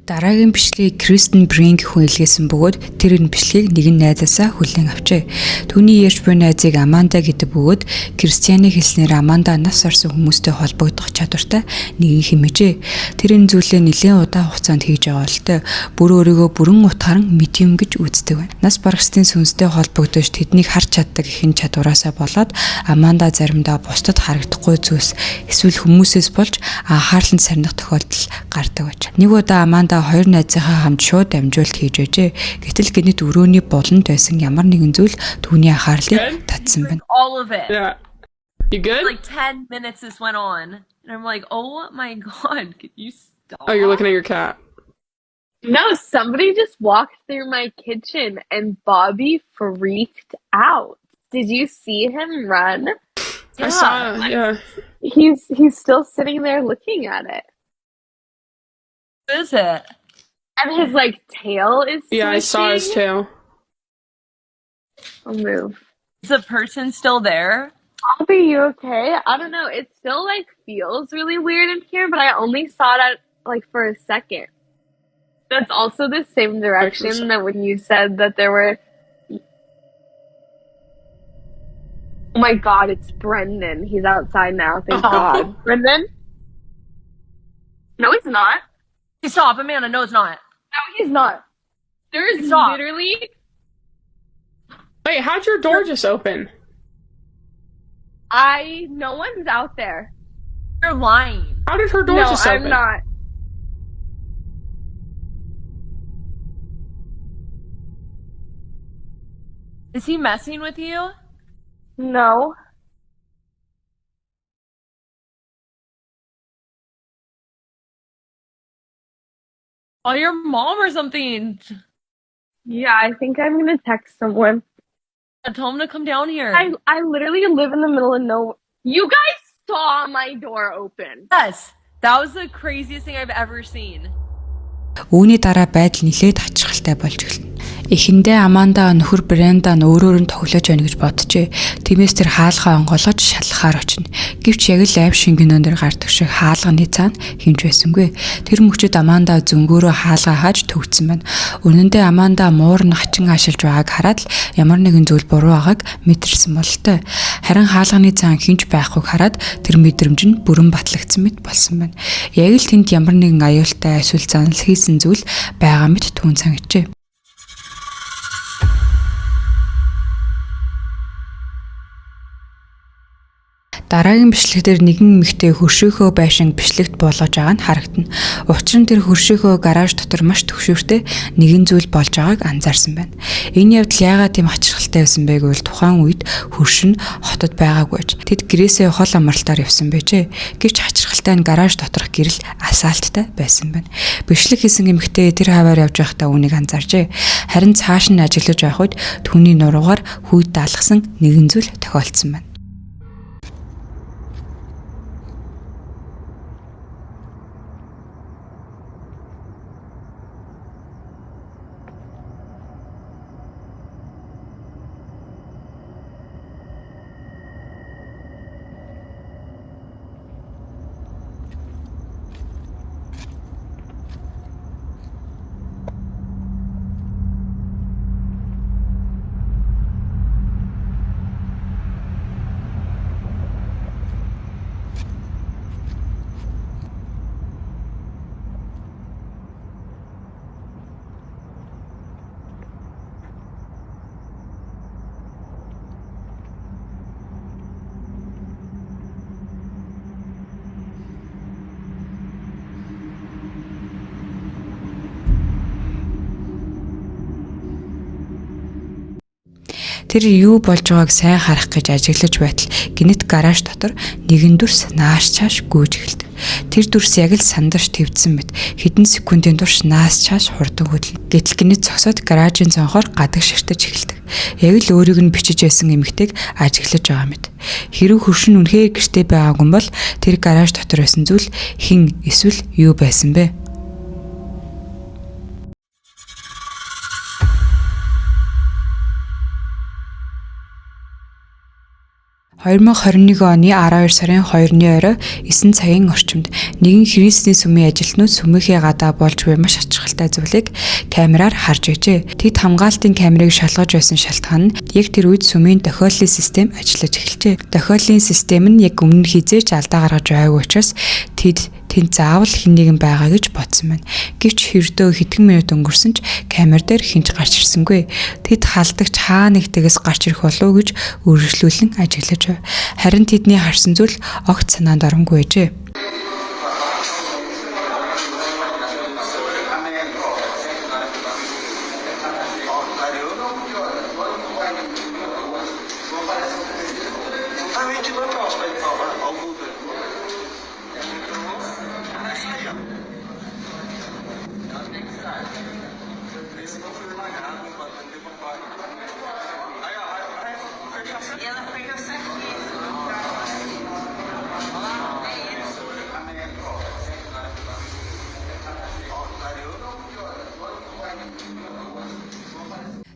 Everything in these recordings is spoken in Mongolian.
Дараагийн бичлэгийг Кристен Бринг хүн илгээсэн бөгөөд тэр энэ бичлэгийг нэгэн найзаасаа хүлээн авчээ. Түүний ярьж буй найзыг Аманда гэдэг бөгөөд Кристианы хэлснээр Аманда нас орсон хүмүүстэй холбогдох чадвартай нэгэн хэмээжээ. Тэр энэ зүйлээ нэлээд удаан хугацаанд хийж байгаа л дээ. Бүр өөрийгөө бүрэн утгаарн медиум гэж үздэг байна. Нас баргасны сүнстэй холбогдож тэднийг харж чаддаг ихэн чадвараасаа болоод Аманда заримдаа бусдад харагдахгүй зүйлс эсвэл хүмүүсээс болж анхаарланд сарних тохиолдол гардаг байж. Нэг удаа Аманда хоёр найзынхаа хамт шууд дамжуулт хийж байжээ. Гэтэл гэнэт өрөөний буланд байсан ямар нэгэн зүйл түүний анхаарлыг татсан байна. All of it. Yeah. You good? Like 10 minutes this went on. And I'm like, oh my god, could you stop? Oh, you're looking at your cat. No, somebody just walked through my kitchen and Bobby freaked out. Did you see him run? I saw it, yeah. He's still sitting there looking at it. What is it? And his like tail is Yeah, I saw his swishing. tail. I'll move. Is the person still there? Bobby, you okay? I don't know. It still like feels really weird in here, but I only saw it like for a second. That's also the same direction that when you said that there were. Oh my god, it's Brendan. He's outside now, thank God. Brendan? No, he's not. Stop, Amanda. No, it's not. No, he's not. There's Stop. literally. Wait, how'd your door just open? No one's out there. You're lying. How did her door No, just open? I'm not. Is he messing with you? No. Call your mom or something. Yeah, I think I'm gonna text someone. Tell him to come down here. I literally live in the middle of nowhere. You guys saw my door open. Yes. That was the craziest thing I've ever seen. Үүний дараа байдал нэлээд хачирхалтай болж эхэлнэ. Эхэндээ Аманда нөхөр Брендан өөрөөр нь тоглож байна гэж боджээ. Тиймээс тэр хаалгаа онгоолгож шалхахаар очино. Гэвч яг л айв шингэнэн дээр гардаг шиг хаалганы цаана хинж байсангүй. Тэр мөчөд Аманда зөнгөөрөө хаалгаа хааж төгцсөн байна. Үнэн дээр Аманда муурн хачин ашиглаж байгааг хараад л ямар нэгэн зүйл буруу байгааг мэдэрсэн бололтой. Харин хаалганы цаана хинж байхыг хараад тэр мэдрэмж нь бүрэн батлагдсан мэт болсон байна. Яг л тэнд ямар нэгэн аюултай эсвэл занал хийсэн зүйл байгаа мэт түүн санагджээ. Дараагийн бичлэгдэр нэгэн эмэгтэй хөршөөхөө байшинг бичлэгт болгож байгаа нь харагдана. Учир нь тэр хөршөөхөө гараж дотор маш төвшөөртэй нэгэн зүйл болж байгааг анзаарсан байна. Энэ явдал яагаад тийм хачирхалтай байсан бэ гэвэл тухайн үед хөршин хотод байгаагүй ч тэд гэрээсээ хол амралтаар явсан байжээ. Гэвч хачирхалтай нь гараж доторх гэрэл асфальттай байсан байна. Бичлэг хийсэн эмэгтэй тэр хаваар явж байхдаа үүнийг анзааржээ. Харин цааш нь ажиглаж байх үед түүний нуруугаар хүйд даалгасан нэгэн зүйл тохиолдсон байна. Тэр юу болж байгааг сайн харах гэж ажиглаж байтал гинэт гараж дотор нэгэн дүрс нааш чааш гүйж эхэлдэг. Тэр дүрс яг л сандарч твдсэн мэт хэдэн секундын турш наас чааш хурдан хөдлөн. Гэтэл гинэт зогсоод гаражийн цонхоор гадаг ширтэж эхэлдэг. Яг л өөрийг нь бичиж байсан эмэгтэйг ажиглаж байгаа мэт. Хэрэг хөршин үнэхээр гэртээ байгаагүй бол тэр гараж дотор байсан зүйл хэн эсвэл юу байсан бэ? 2021 оны 12 сарын 2-ны орой 9 цагийн орчимд нэгэн Христийн сүмийн ажилтнууд сүмийнхээ гадаа болж буй маш ачаалттай зүйлийг камераар харж байжээ. Тэд хамгаалтын камерыг шалгаж байсан шалтгаан нь яг тэр үед сүмийн тохиоллын систем ажиллаж эхэлжээ. Тохиоллын систем нь яг өмнө хизээч алдаа гаргаж байгаагүй учраас тэнд заавал хэн нэгэн байгаа гэж бодсон байна. Гэвч хэрдөө хэдхэн минут өнгөрсөн ч камер дээр хинч гарч ирсэнгүй. Тэд халдагч хаа нэгтгээс гарч ирэх болов уу гэж үргэлжлүүлэн ажиглаж байв. Харин тэдний харсан зүйл огт санаанд оронгүй байжээ.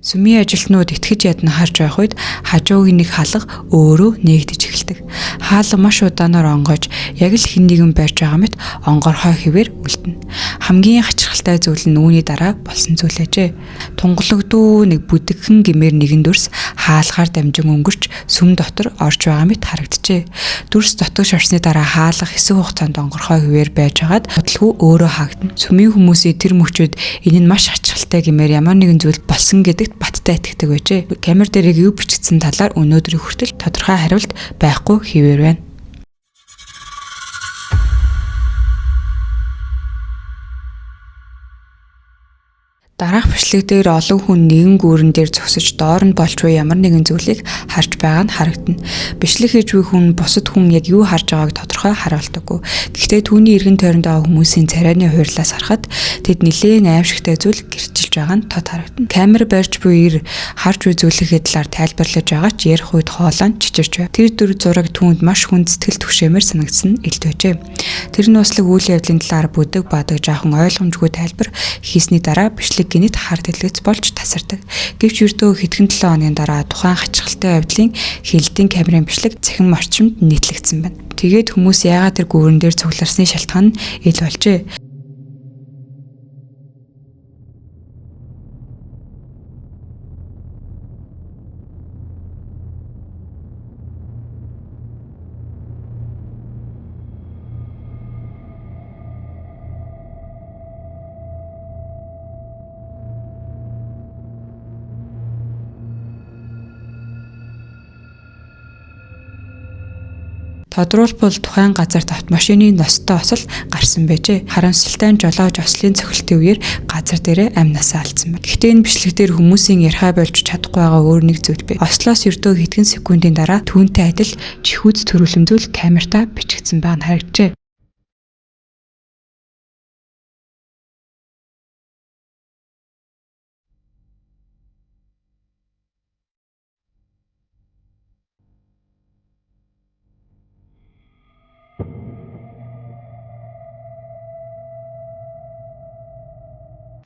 Сүмийн ажилтнууд итгэж ядна харж байх үед хажуугийн нэг хаалга өөрөө нээгдэж эхэлдэг. Хаалга маш удаанаар онгойж яг л хэн нэгэн барьж байгаа мэт онгорхой хэвээр үлдэнэ. Хамгийн хачирхалтай зүйл нь үүний дараа болсон зүйл ажээ. Тунгалагдуу нэг бүдэгхэн гэмээр нэгэн дүрс хаалгаар дамжин өнгөрч сүм дотор орж байгаа мэт харагджээ. Дүрс дотогш орсны дараа хаалга хэсэг хугацаанд онгорхой хэвээр байж байгаад бодлого өөрөө хаагдана. Сүмийн хүмүүсийн тэр мөчүүд энэ нь маш хачирхалтай гэмээр ямар нэгэн зүйл болсон гэдэгт баттай итгэдэг байжээ. Камер дээр юу бичигдсэн талаар өнөөдрийн хүртэл тодорхой хариулт байхгүй хэвээр байна. Дараах бичлэг дээр олон хүн нэгэн гүүрэн дээр зогсож доор нь болж буй ямар нэгэн зүйлийг харж байгаа нь харагдана. Бичлэг хийж буй хүн бусад хүн яг юу харж байгааг тодорхой харуулдаггүй. Гэхдээ түүний эргэн тойронд байгаа хүмүүсийн царайны хуурлаас харахад тэд нэлээд аимшигтай зүйл гэрчилж байгаа нь тод харагдана. Камер барьж буй ир харж буй зүйлийнхээ талаар тайлбарлаж байгаа ч ярих үед хоолой нь чичирч байв. Тэр дүр зураг түүнд маш хүнд сэтгэл түгшэмээр санагдсан илт байжээ. Тэр нь услаг үйл явдлын талаар бүдэг бадаг жаахан ойлгомжгүй тайлбар хийсний дараа бичлэг гинэт хар дэлгэц болж тасардаг. Гэвч ердөө хэдхэн 7 хоногийн дараа тухайн хачирхалтай явдлын хэлтийн камерын бичлэг цахим орчимд нийтлэгдсэн байна. Тэгээд хүмүүс яагаад тэр гүүрэн дээр цугларсны шалтгаан нь ил болжээ. Тодруулбал тухайн газарт автомашины ностой осол гарсан байжээ. Харамсалтай нь жолооч ослын цохилтын үеэр газар дээрээ амнасаа алдсан байна. Гэхдээ энэ бичлэг дээр хүмүүсийн ярихаа болж чадахгүй байгаа өөр нэг зүйл бий. Ослоос ердөө хэдхэн секундын дараа түүнтэй адил чихүүц төрүүлэн зүйл камертаа бичигдсэн байгаа нь харагджээ.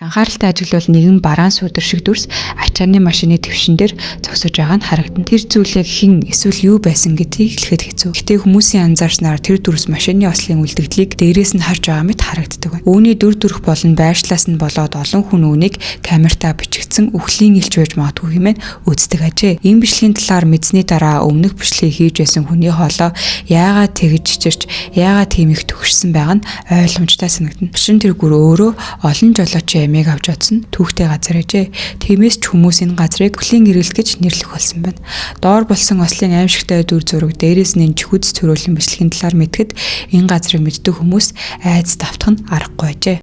Анхааралтай ажиглавал нэгэн бараан сүүдэр шиг дүрс ачааны машины твшин дээр зогсож байгаа нь харагдана. Тэр зүйлийг хэн эсвэл юу байсан гэдгийг хэлэхэд хэцүү. Гэтэ хүмүүсийн анзаарснаар тэр дүрс машины ослын үлдэгдлийг дээрээс нь харж байгаа мэт харагддаг байна. Үүний дүр төрх болон байршлаас нь болоод олон хүн үүнийг камертаа бичигдсэн үхлийн илж байж магадгүй хэмээн үздэг ажээ. Энэ бичлэгийн талаар мэдсэний дараа өмнөх бичлэгийг хийж байсан хүний хоолой яагаад тэгж чичирч яагаад тийм их төгшсөн байгаа нь ойлгомжтой санагдана. Шин тэр гүр өөрөө олон жолоочийн ямиг авч чадсан түүхтэй газар ажээ. Тиймээс ч хүмүүс энэ газрыг үхлийн гэрэлт гэж нэрлэх болсон байна. Доор болсон ослын аимшигтай дүр зураг дээрээс нь чихүүц төрүүлэн бичлэгийн талаар мэдгэд энэ газрыг мэддэг хүмүүс айц давтах нь аргагүй ажээ.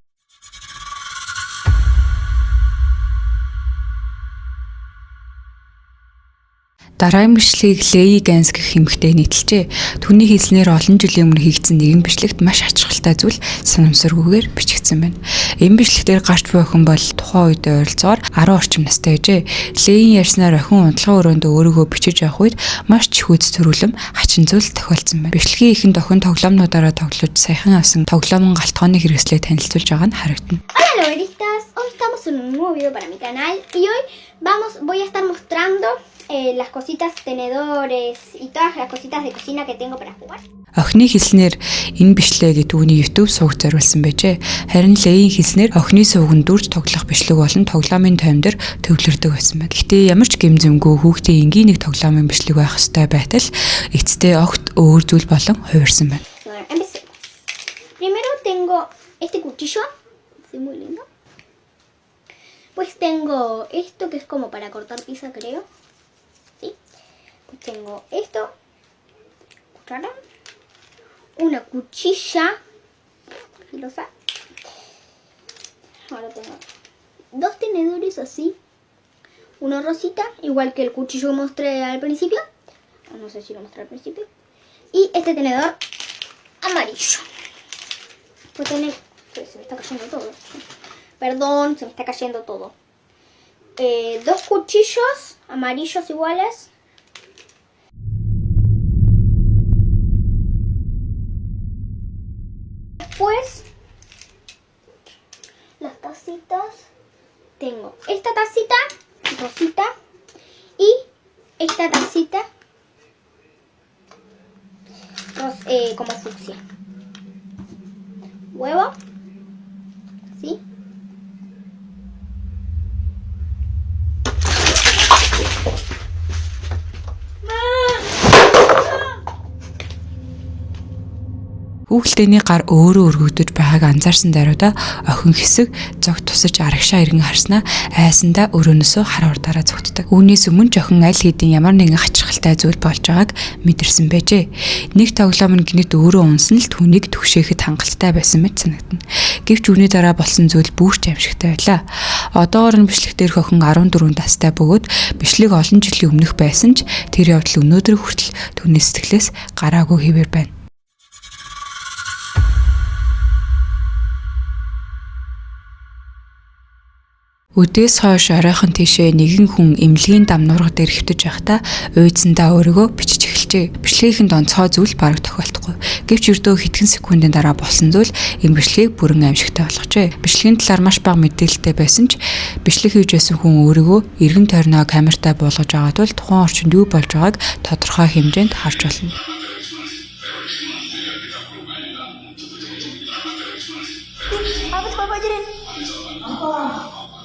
Дараагийн бичлэгийг Леи Ганс гэх эмэгтэй нийтэлжээ. Түүний хэлснээр олон жилийн өмнө хийгдсэн нэгэн бичлэгт маш ачаалттай зүйл санамсаргүйгээр бичигдсэн байна. Энэ бичлэгтэр гарч буй охин бол тухайн үед ойролцоогоор 10 орчим настай байжээ. Леийн ярьснаар охин унтлагын өрөөндөө өөрийгөө бичиж явах үед маш чихүүц төрүүлэм хачин зүйл тохиолдсон байна. Бичлэгийн эхэнд охин тоглоомнуудаараа тоглож саяхан авсан тоглоомын галтгооны хэрэгслээ танилцуулж байгаа нь харагдана. Hola Loritas, hoy estamos en un nuevo video para mi canal y hoy voy a estar mostrando las cositas, tenedores y todas las cositas de cocina que tengo para jugar. Охины хэлснээр энэ бичлэгийг түүний YouTube сувагт зориулсан байжээ. Харин Леийн хэлснээр охины сувганд дүрж тоглох бичлэг болон тоглоомын таймдэр төвлөрдөг байсан байна. Гэхдээ ямар ч гэмзэмгүй хүүхдийн энгийн нэг тоглоомын бичлэг байх ёстой байтал эцэстээ огт өөр зүйл болон хувирсан байна. Bueno, empecemos. Primero tengo este cuchillo, es muy lindo. Pues tengo esto que es como para cortar pizza, creo. ¿Sí? Pues tengo esto, cuchara, una cuchilla filosa. Ahora tengo dos tenedores así, uno rosita, igual que el cuchillo que mostré al principio. No sé si lo mostré al principio. Y este tenedor amarillo. Pues tiene... Se me está cayendo todo. Perdón, se me está cayendo todo. Dos cuchillos amarillos iguales. Después, las tacitas. Tengo esta tacita rosita y esta tacita como fucsia. Huevo. ¿Sí? Хүүхдээний гар өөрөө өргөгдөж байгааг анзаарсан даруйда охин хэсэг зогт тусаж арагшаа иргэн харснаа айсандаа өрөөнөөсөө хар урдаараа зүгтдэг. Үүнээс өмнө ч охин аль хэдийн ямар нэгэн хачирхалтай зүйл болж байгааг мэдэрсэн байжээ. Нэг тоглоом нь гинэт өөрөө унсан л түүнийг түгшээхэд хангалттай байсан мэт санагдана. Гэвч үүний дараа болсон зүйл бүрч аимшигтай байлаа. Одоогоор нь бичлэг дээрх охин 14 настай бөгөөд бичлэг олон жилийн өмнөх байсан ч тэр явдал өнөөдөр хүртэл түүний сэтгэлээс гараагүй хэвээр байна. Өдөөс хойш оройхон тийшээ нэгэн хүн эмнэлгийн дам нурга дээр хөвтөж байхдаа уйдсандаа өөрийгөө бичиж эхэлжээ. Бичлэгийнхэнд онцгой зүйл бараг тохиолдохгүй. Гэвч ердөө хэдхэн секундын дараа болсон зүйл энэ бичлэгийг бүрэн аимшигтай болгожээ. Бичлэгийн талаар маш бага мэдээлэлтэй байсан ч бичлэг хийж байсан хүн өөрийгөө эргэн тойрноо камертаа буулгаж байгаа тул тухайн орчинд юу болж байгааг тодорхой хэмжээнд харж болно.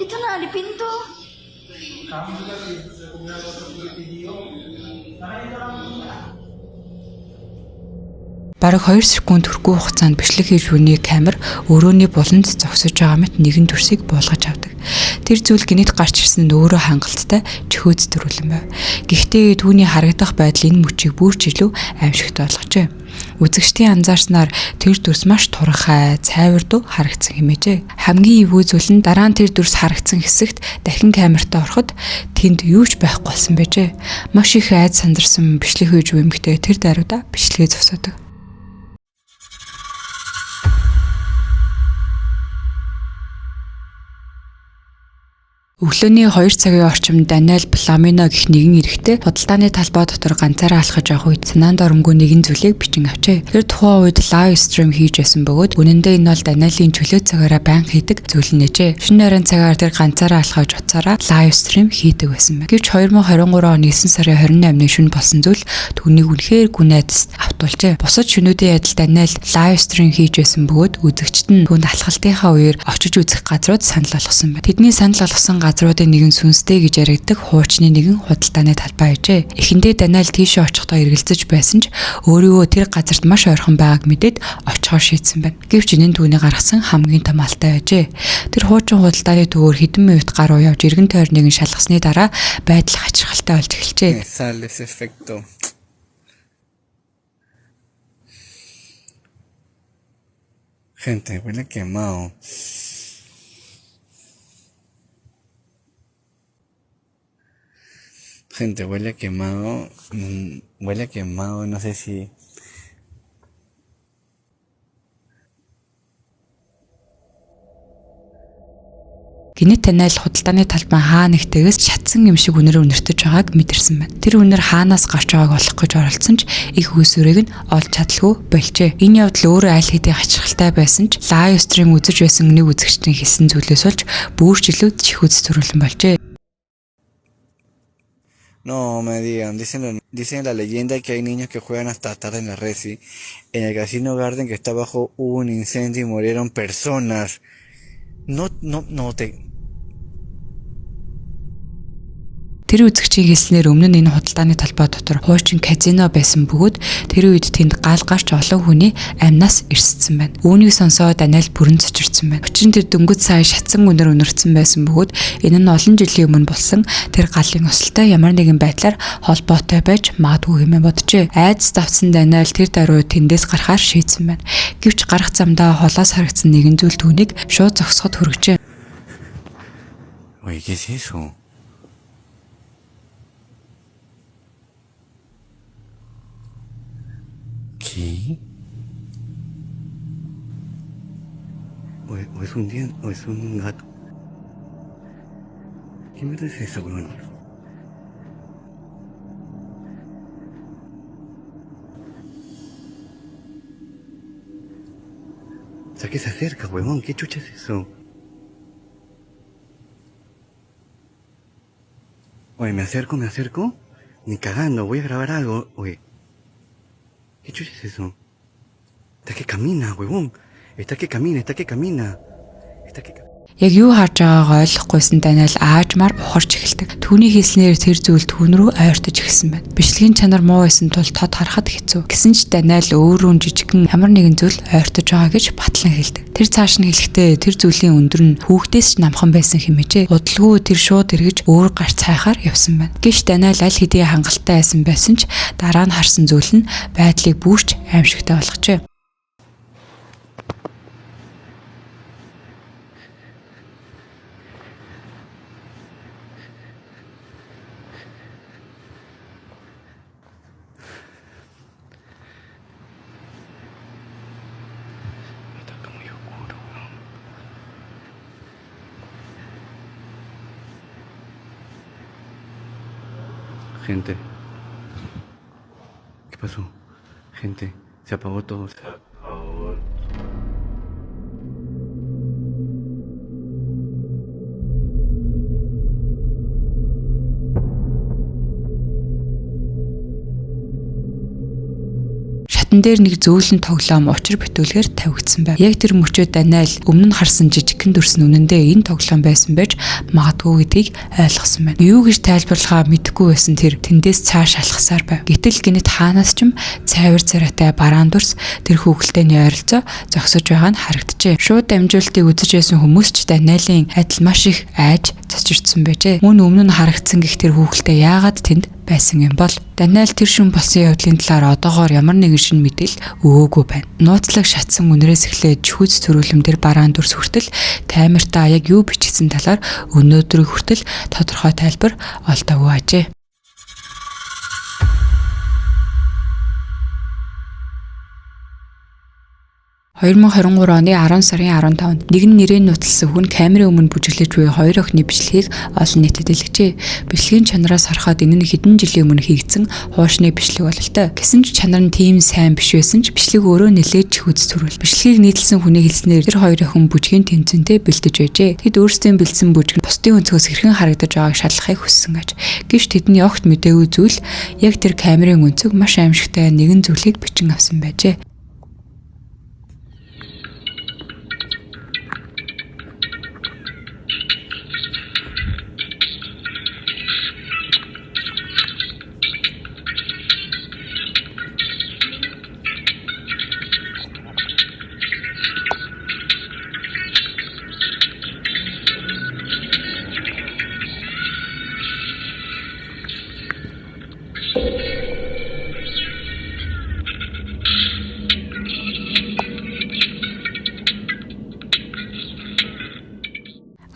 Ito na, alipin to. Бараг 2 секунд хүрхгүй хугацаанд бичлэг хийж бүний камер өрөөний буланд зогсож байгаа мэт нэгэн дүрсийг буулгаж авдаг. Тэр зүйл гинэт гарч ирсэн нь өөрөө хангалттай чихөөц төрүүлэн байв. Гэхдээ түүний харагдах байдал энэ мөчийг бүрч илүү аимшигтай болгожээ. Үзэгчдийн анзаарснаар тэр дүрс маш турхай, цайвардуу харагдсан хэмээжээ. Хамгийн эвгүй зүйл нь дараа нь тэр дүрс харагдсан хэсэгт дахин камертаа ороход тэнд юу ч байхгүй болсон байжээ. Маш их айд сандарсан бичлэг хийж буй эмэгтэй тэр даруйда бичлэгээ зогсоодог. Өглөөний 2 цагийн орчимд Даниэл Пламино гэх нэгэн эрэгтэй худалдааны талбай дотор ганцаараа алхаж явах үед санаанд оромгүй нэгэн зүйлийг бичин авчээ. Тэр тухайн үед лайв стрим хийж байсан бөгөөд үнэндээ энэ бол Даниэлийн чөлөө цагаараа байнга хийдэг зүйл нээжээ. Шинэ нарийн цагаар тэр ганцаараа алхаж уцаараа лайв стрим хийдэг байсан байна. Гэвч 2023 оны 9 сарын 28-ны шөнө болсон зүйл түүнийг үнэхээр гүнэдс автуулжээ. Бусад шөнүүдийн адил Даниэл лайв стрим хийж байсан бөгөөд үзэгчид нь түүнд алхалтынхаа үеэр очиж үзэх газрууд санал болгосон байна. Тэдний санал болгосон газруудын нэгэн сүнстэй гэж яригддаг хуучны нэгэн худалдааны талбай ажээ. Эхэндээ Даниэл тийшээ очихдоо эргэлзэж байсан ч өөрийгөө тэр газарт маш ойрхон байгааг мэдээд очихоор шийдсэн байна. Гэвч энэ нь түүний гаргасан хамгийн том алтай ажээ. Тэр хуучин худалдааны төвөөр хэдэн минут гаруй явж эргэн тойрныг нь шалгасны дараа байдал хачирхалтай болж эхэлжээ. Sale ese efecto. Gente, huele quemado. Gente, huele quemado. Huele quemado, no sé si... Гинэт Даниэл худалдааны талбай хаа нэгтээс шатсан юм шиг үнээр үнэртэж байгааг мэдэрсэн байна. Тэр үнээр хаанаас гарч байгааг олох гэж оролцсон ч их үүсвэрийг нь олж чадалгүй болжээ. Энэ явдал өөрөө аль хэдийн хачирхалтай байсан ч лайв стрим үзэж байсан нэг үзэгчдийн хэлсэн зүйлээс болж бүрч илүү чихүүц төрүүлэн болжээ. No me digan, dicen la leyenda que hay niños que juegan hasta tarde en la Resi. En el Casino Garden que está abajo hubo un incendio y murieron personas. No te... Тэр үзэгчийн хэлснээр өмнө нь энэ худалдааны талбай дотор хуучин казино байсан бөгөөд тэр үед тэнд гал гарч олон хүний амнаас ирссэн байна. Үүнийг сонсоод Даниэл бүрэн цочирдсан байна. Өчигдөр тэр дөнгөж сая шатсан үнээр өнөрцөн байсан бөгөөд энэ нь олон жилийн өмнө болсон тэр галын өсөлтөй ямар нэгэн байдлаар холбоотой байж магадгүй хэмээн боджээ. Айдас давсан Даниэл тэр даруй тэндээс гарахаар шийдсэн байна. Гэвч гарах замдаа холоос харагдсан нэгэн зүйл түүнийг шууд зогсоход хүргэжээ. Oye, ¿qué es eso? ¿Qué? ¿O es un diente? ¿O es un gato? ¿Qué mierda es eso, weón? O sea, que se acerca, huevón. ¿Qué chucha es eso? Oye, ¿me acerco? Ni cagando, voy a grabar algo. Oye. ¿Qué chucha es eso? Está que camina, huevón. Está que camina. Яг юу харж байгаагаа ойлгохгүйсэн Даниэл аажмаар ухарч эхэлдэг. Түүний хэлснээр тэр зүйл түүн рүү ойртож эхэлсэн байна. Бичлэгийн чанар муу байсан тул тод харахад хэцүү. Гэсэн ч Даниэл өөрөөн жижигхэн ямар нэгэн зүйл ойртож байгаа гэж батлан хэлдэг. Тэр цааш нь хэлэхдээ тэр зүйлийн өндөр нь хүүхдээс ч намхан байсан хэмээжээ. Удалгүй тэр шууд эргэж өөр гарц хайхаар явсан байна. Гэвч Даниэл аль хэдийн хангалттай байсан ч дараа нь харсан зүйл нь байдлыг бүрч аимшигтай болгожээ. Gente. ¿Qué pasó? Gente, se apagó todo. Шатан дээр нэг зөөлөн тоглоом учир бүтүүлгээр тавигдсан байна. Яг тэр мөчөө Даниэл өмнө нь харсан жижигхэн дүрс нь үнэндээ энэ тоглоом байсан байж магадгүй гэдгийг ойлгосон байна. Юу гэж тайлбарлахаа мэдэхгүй байсан тэр тэндээс цааш алхасаар байв. Гэтэл гинэт хаанаас ч юм цайвар царайтай бараан дүрс тэр хүүхэлдэйний ойролцоо зогсож байгаа нь харагджээ. Шууд дамжуултыг үзэж байсан хүмүүс ч Даниэлийн адил маш их айж цочирдсан байжээ. Мөн өмнө нь харагдсан гих тэр хүүхэлдэй яагаад тэнд байсан юм бол Даниэл тэр шин болсон явдлын талаар одоогоор ямар нэгэн шин мэдээлэл өгөөгүй байна. Нууцлаг шатсан үнрээс эхлээд чүхүц төрүүлэмдэр бараан дүрс хүртэл камертаа яг юу бичсэн талаар өнөөдрийг хүртэл тодорхой тайлбар олдоогүй ажээ. 2023 оны 10 сарын 15-нд нэгэн нэрийн нуталсан хүн камерын өмнө бүжиглэж буй хоёр охины бичлэгийг олон нийтэд илгэжээ. Бичлэгийн чанараас харахад энэ нь хэдэн жилийн өмнө хийгдсэн хуучны бичлэг бололтой. Гэсэн ч чанар нь тийм сайн биш байсан ч бичлэг өөрөө нэлээд чихүц төрөл. Бичлэгийг нийтлсэн хүний хэлснээр тэр хоёр охин бүжгийн тэмцэнтэй бэлдэж байжээ. Тэд өөрсдөө бэлдсэн бүжиг нь бусдын өнцгөөс хэрхэн харагдаж байгааг шалгахыг хүссэн аж. Гэвч тэдний огт мэдээгүй зүйл яг тэр камерын өнцөг маш аимшигтай нэгэн зүйлийг бичин авсан байжээ.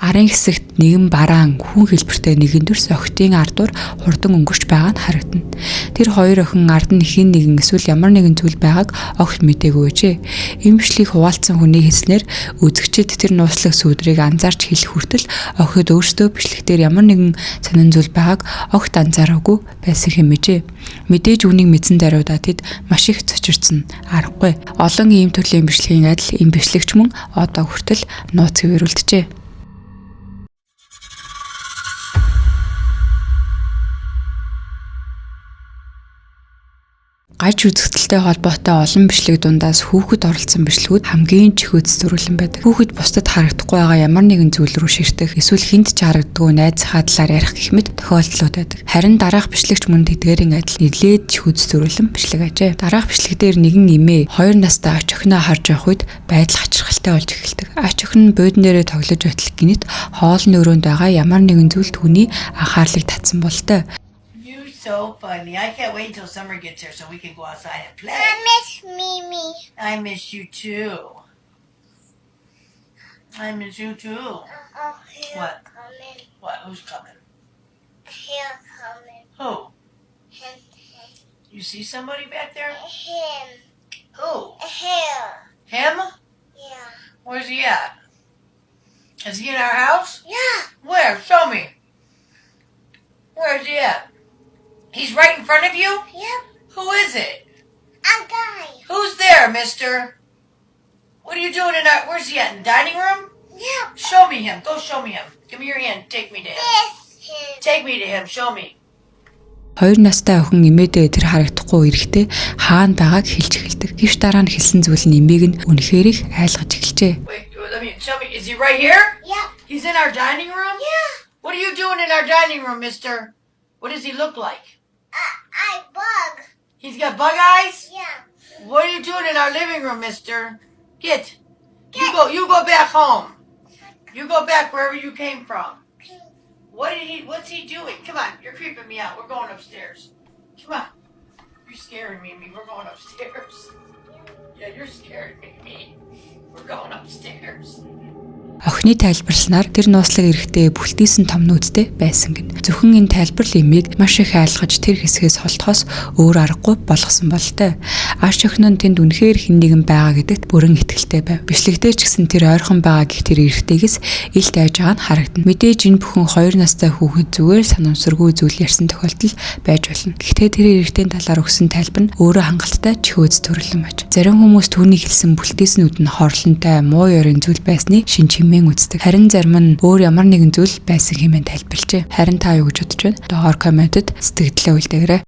Арын хэсэгт нэгэн бараан хүн хэлбэртэй нэгэн дүрс охидын ардуур хурдан өнгөрч байгаа нь харагдана. Тэр хоёр охин ард нь хэн нэгэн эсвэл ямар нэгэн зүйл байгааг огт мэдээгүй байжээ. Ийм бичлэгийг хуваалцсан хүний хэлснээр үзэгчид тэр нууцлаг сүудрийг анзаарч хэлэх хүртэл охид өөрсдөө бичлэгтэр ямар нэгэн сонин зүйл байгааг огт анзаараагүй байсан хэмээжээ. Мэдээж үнийг мэдсэн даруйдаа тэд маш их цочирдсан аргагүй. Олон ийм төрлийн бичлэгийн адил энэ бичлэгч мөн одоо хүртэл нууц хэвээрүүлдэжээ. . Аж үзэгдэлтэй холбоотой олон бичлэг дундаас хүүхэд оролцсон бичлэгүүд хамгийн чихөөц зөрүүлэн байдаг. Хүүхэд бусдад харагдахгүй байгаа ямар нэгэн зүйл рүү ширтэх, эсвэл хүнд ч харагддаггүй найзынхаа талаар ярих гэх мэт тохиолдлууд байдаг. Харин дараах бичлэгч мөн тэдгээрийн адил нэлээд чихөөц зөрүүлэн бичлэг ажээ. Дараах бичлэг дээр нэгэн эмээ 2 настай ач охиноо харж явах үед байдал хачирхалтай болж эхэлдэг. Ач охин нь буудан дээрээ тоглож байтал гинэт хоолны өрөөнд байгаа ямар нэгэн зүйл түүний анхаарлыг татсан болтой. You're so funny. I can't wait till summer gets here so we can go outside and play. I miss Mimi. I miss you too. I miss you too. What? Coming. What? Who's coming? Here coming. Who? Him. You see somebody back there? Him. Who? Here. Him? Yeah. Where's he at? Is he in our house? Yeah. Where? Show me. Where's he at? He's right in front of you? Yep. Who is it? A guy. Who's there, mister? What are you doing in our... Where's he at? In the dining room? Yep. Show me him. Go show me him. Give me your hand. Take me to him. This him. Take me to him. Show me. 2 настай охин эмээдээ тэр харагдахгүй эрэхтэй хаана байгааг хэлж эхэлдэг. Гэвч дараа нь хэлсэн зүйл нь эмээг нь үнэхээр их айлгаж эхэлжээ. Wait, let me... Show me. Is he right here? Yep. He's in our dining room? Yeah. What are you doing in our dining room, mister? What does he look like? I bug. He's got bug eyes? Yeah. What are you doing in our living room, mister? Get. You go back home. You go back wherever you came from. What's he doing? Come on, you're creeping me out. We're going upstairs. Come on. You're scaring me. We're going upstairs. Yeah, you're scaring me. We're going upstairs. Охины тайлбарласнаар тэр нууцлаг эрэхтэй бүлтийсэн том нүүдтэй байсан гин. Зөвхөн энэ тайлбарл эмийг маш их айлгаж тэр хэсгээс холтохоос өөр аргагүй болгосон болтой. Ач охин нь тэнд үнэхээр хэн нэгэн байгаа гэдэгт бүрэн итгэлтэй байв. Бичлэгдээ ч гэсэн тэр ойрхон байгаа гэх тэр эрэхтэйгээс илт айж байгаа нь харагдана. Мэдээж энэ бүхэн 2 настай хүүхэд зүгээр санамсаргүй зүйл ярьсан тохиолдол байж болно. Гэхдээ тэр эрэхтийн талаар өгсөн тайлбар нь өөрөө хангалттай чихөөц төрөлн байж. Зарим хүмүүс түүний хэлсэн бүлтийснүүд нь хорлонтой муу ёрын зүйл байсныг шинж хэмээн үздэг. Харин зарим нь өөр ямар нэгэн зүйл байсан хэмээн тайлбарлжээ. Харин та юу гэж бодож байна? Доор комментэд сэтгэлдээ үлдээгээрэй.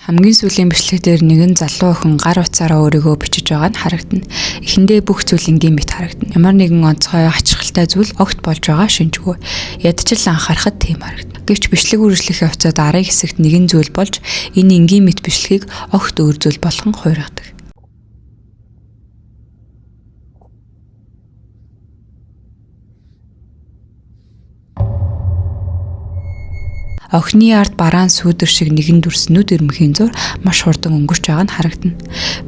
Хамгийн сүүлийн бичлэг дээр нэгэн залуу охин гар утсаараа өөрийгөө бичиж байгаа нь харагдана. Эхэндээ бүх зүйл ингийн мэт харагдана. Ямар нэгэн онцгой хачирхалтай зүйл огт болж байгаа шинжгүй. Ядчил анхаарахад тийм харагдана. Гэвч бичлэг үргэлжлэх явцад арын хэсэгт нэгэн зүйл болж энэ ингийн мэт бичлэгийг огт өөр зүйл болгон хуургадаг. Охины ард бараан сүүдэр шиг нэгэн дүрс нүд ирмэхийн зур маш хурдан өнгөрч байгаа нь харагдана.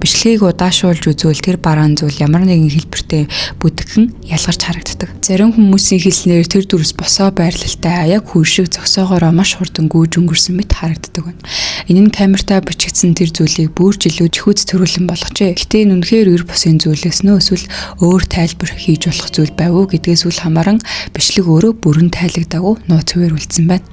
Бичлэгийг удаашуулж үзвэл тэр бараан зүйл ямар нэгэн хэлбэртэй бүдгэн ялгарч харагддаг. Зарим хүмүүсийн хэлснээр тэр дүрс босоо байрлалтай аяг хүү шиг зогсоогоороо маш хурдан гүйж өнгөрсөн мэт харагддаг байна. Энэ нь камертаа бичигдсэн тэр зүйлийг бүр жилүү чихүүц төрүүлэн болгожээ. Гэтэ энэ үнэхээр эр бусын зүйлээс нөө эсвэл өөр тайлбар хийж болох зүйл байв уу гэдгээс үл хамааран бичлэг өөрөө бүрэн тайлагдаагүй нууц хуваар үлдсэн байна.